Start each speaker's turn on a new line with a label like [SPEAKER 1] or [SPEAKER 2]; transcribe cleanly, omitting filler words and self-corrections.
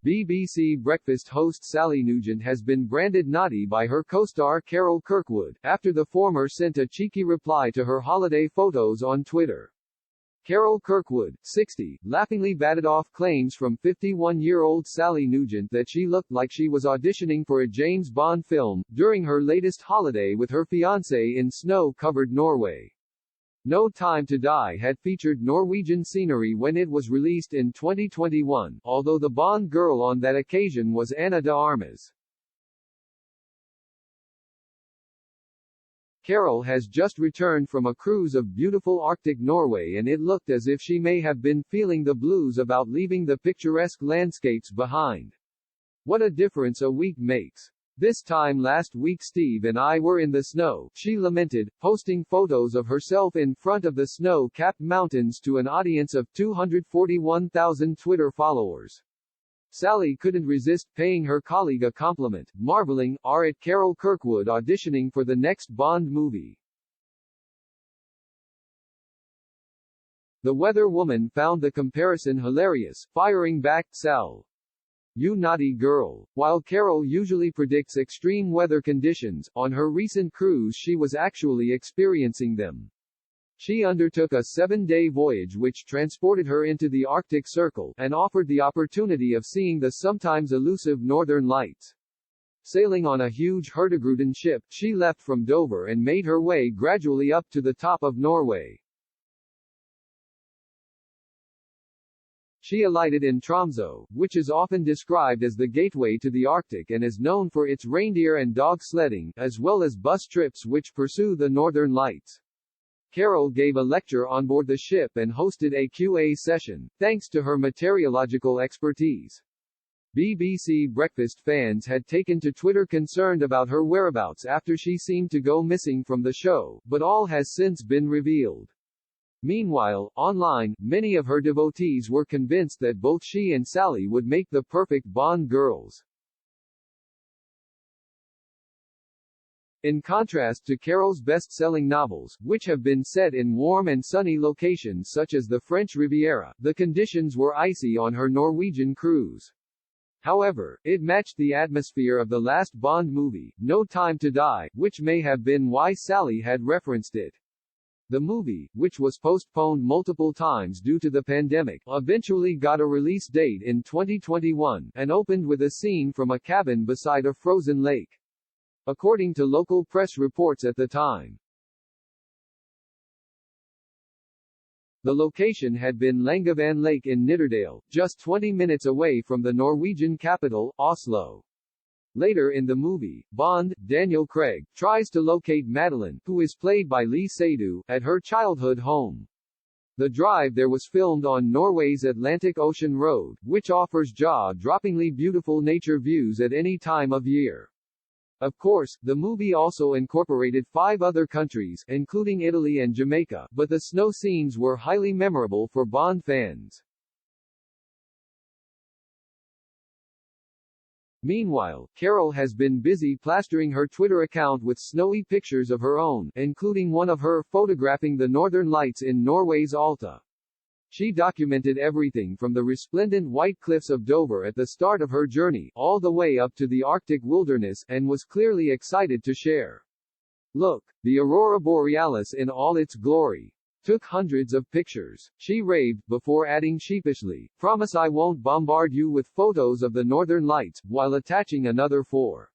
[SPEAKER 1] BBC Breakfast host Sally Nugent has been branded naughty by her co-star Carol Kirkwood, after the former sent a cheeky reply to her holiday photos on Twitter. Carol Kirkwood, 60, laughingly batted off claims from 51-year-old Sally Nugent that she looked like she was auditioning for a James Bond film, during her latest holiday with her fiancé in snow-covered Norway. No Time to Die had featured Norwegian scenery when it was released in 2021, although the Bond girl on that occasion was Anna de Armas. Carol has just returned from a cruise of beautiful Arctic Norway, and it looked as if she may have been feeling the blues about leaving the picturesque landscapes behind. What a difference a week makes. This time last week Steve and I were in the snow, she lamented, posting photos of herself in front of the snow-capped mountains to an audience of 241,000 Twitter followers. Sally couldn't resist paying her colleague a compliment, marveling, at Carol Kirkwood auditioning for the next Bond movie. The weather woman found the comparison hilarious, firing back, "Sal, you naughty girl." While Carol usually predicts extreme weather conditions, on her recent cruise she was actually experiencing them. She undertook a 7-day voyage which transported her into the Arctic Circle, and offered the opportunity of seeing the sometimes elusive Northern Lights. Sailing on a huge Hurtigruten ship, she left from Dover and made her way gradually up to the top of Norway. She alighted in Tromsø, which is often described as the gateway to the Arctic and is known for its reindeer and dog sledding, as well as bus trips which pursue the Northern Lights. Carol gave a lecture on board the ship and hosted a Q&A session, thanks to her meteorological expertise. BBC Breakfast fans had taken to Twitter concerned about her whereabouts after she seemed to go missing from the show, but all has since been revealed. Meanwhile, online, many of her devotees were convinced that both she and Sally would make the perfect Bond girls. In contrast to Carol's best-selling novels, which have been set in warm and sunny locations such as the French Riviera, the conditions were icy on her Norwegian cruise. However, it matched the atmosphere of the last Bond movie, No Time to Die, which may have been why Sally had referenced it. The movie, which was postponed multiple times due to the pandemic, eventually got a release date in 2021, and opened with a scene from a cabin beside a frozen lake. According to local press reports at the time, the location had been Langevann Lake in Nittedal, just 20 minutes away from the Norwegian capital, Oslo. Later in the movie, Bond, Daniel Craig, tries to locate Madeline, who is played by Lee Seydoux, at her childhood home. The drive there was filmed on Norway's Atlantic Ocean Road, which offers jaw-droppingly beautiful nature views at any time of year. Of course, the movie also incorporated 5 other countries, including Italy and Jamaica, but the snow scenes were highly memorable for Bond fans. Meanwhile, Carol has been busy plastering her Twitter account with snowy pictures of her own, including one of her photographing the Northern Lights in Norway's Alta. She documented everything from the resplendent white cliffs of Dover at the start of her journey, all the way up to the Arctic wilderness, and was clearly excited to share. "Look, the aurora borealis in all its glory. Took hundreds of pictures," she raved, before adding sheepishly, "Promise I won't bombard you with photos of the Northern Lights," while attaching another 4.